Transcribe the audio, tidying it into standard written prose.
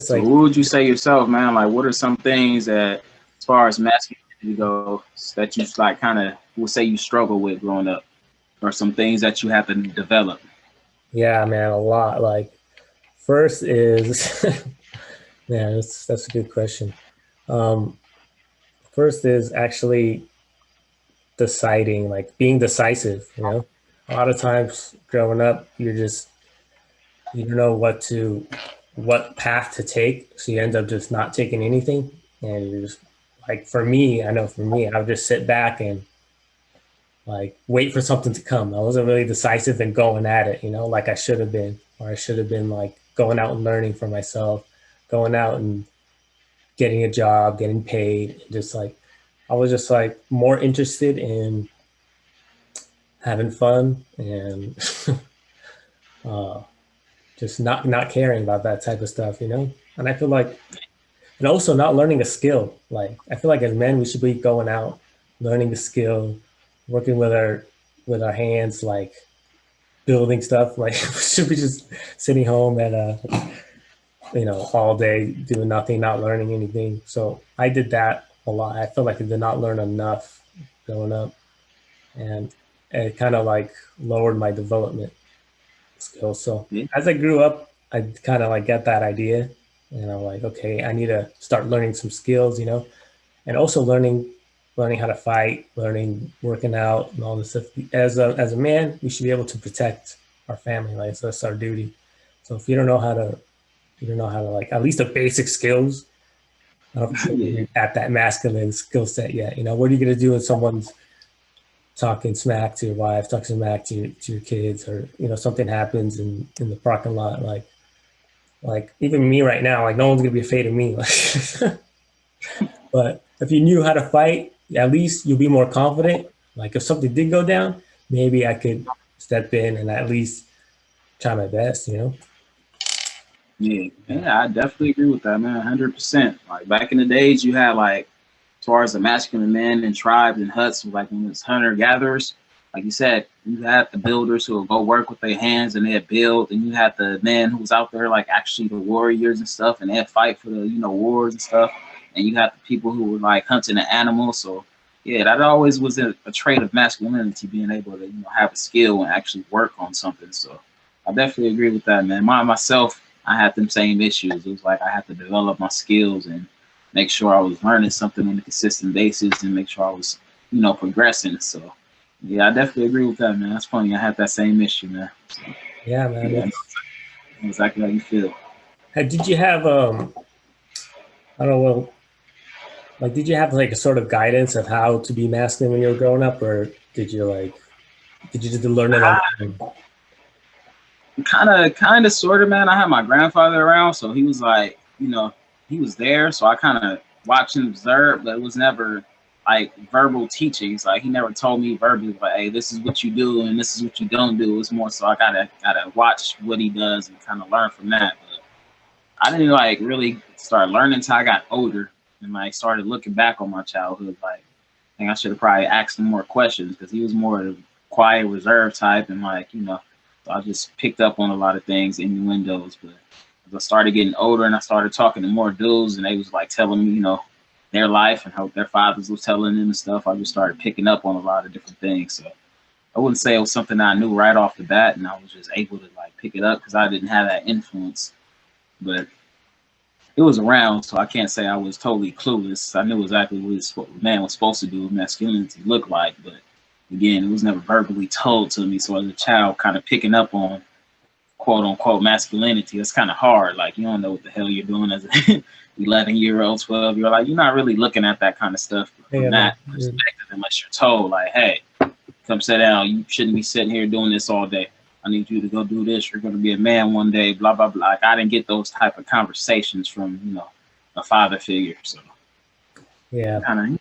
So like, what would you say yourself, man? Like, what are some things that, as far as masculinity goes, that you like kind of would say you struggle with growing up, or some things that you have to develop? yeah, man, a lot. Like, first is, man, that's a good question. Um, First is actually deciding, like being decisive. A lot of times growing up, you don't know what path to take, so you end up just not taking anything, and you're just like, for me, I know for me, I would just sit back and like wait for something to come. I wasn't really decisive in going at it, like I should have been, or I should have been like going out and learning for myself, going out and getting a job, getting paid, just like I was just like more interested in having fun and uh, just not caring about that type of stuff. And I feel like, and also not learning a skill. Like I feel like as men, we should be going out, learning a skill, working with our hands, like building stuff. Like we should be just sitting home at all day doing nothing, not learning anything. So I did that a lot. I feel like I did not learn enough growing up, and it kind of like lowered my development skills. So Yeah, as I grew up, I kind of like got that idea, and I'm like, okay, I need to start learning some skills, and also learning how to fight, learning working out and all this stuff. As a man, we should be able to protect our family, like so that's our duty. So if you don't know how to like at least the basic skills. I don't think yeah, you're at that masculine skill set yet. What are you gonna do when someone's talking smack to your wife, talking smack to your kids, or something happens in the parking lot? Like even me right now, like no one's gonna be afraid of me. Like, but if you knew how to fight, at least you'll be more confident. Like if something did go down, maybe I could step in and at least try my best. yeah, Yeah. yeah. I definitely agree with that, man. 100%. Like back in the days, you had like, as far as the masculine men and tribes and huts, like when it's hunter gatherers, like you said, you had the builders who would go work with their hands and they'd build, and you had the men who was out there like actually the warriors and stuff, and they'd fight for the wars and stuff, and you had the people who were like hunting the animals. So yeah, that always was a trait of masculinity, being able to have a skill and actually work on something. So I definitely agree with that, man. Myself, I had them same issues. It was like I had to develop my skills and make sure I was learning something on a consistent basis and make sure I was, progressing. So yeah, I definitely agree with that, man. That's funny. I had that same issue, man. So Yeah, man. yeah, I know exactly how you feel. Did you have I don't know, like did you have like a sort of guidance of how to be masculine when you were growing up, or did you just learn it on your own? Kind of, sort of, man. I had my grandfather around, so he was like, he was there, so I kind of watched and observed, but it was never like verbal teachings. Like he never told me verbally, like, "Hey, this is what you do and this is what you don't do." It's more so I gotta watch what he does and kind of learn from that. But I didn't like really start learning until I got older and like started looking back on my childhood. Like, I think I should have probably asked him more questions because he was more of the quiet, reserved type, and like so I just picked up on a lot of things, innuendos. But as I started getting older and I started talking to more dudes, and they was like telling me, their life and how their fathers was telling them and stuff, I just started picking up on a lot of different things. So I wouldn't say it was something I knew right off the bat, and I was just able to like pick it up because I didn't have that influence. But it was around, so I can't say I was totally clueless. I knew exactly what a man was supposed to do, what masculinity looked like, but again, it was never verbally told to me. So as a child, kind of picking up on quote unquote masculinity, it's kind of hard. Like you don't know what the hell you're doing as a 11-year-old, 12-year-old. Like you're not really looking at that kind of stuff from Yeah, no, that perspective unless you're told, like, hey, come sit down. You shouldn't be sitting here doing this all day. I need you to go do this. You're going to be a man one day. Blah blah blah. Like I didn't get those type of conversations from a father figure. So yeah. kind of.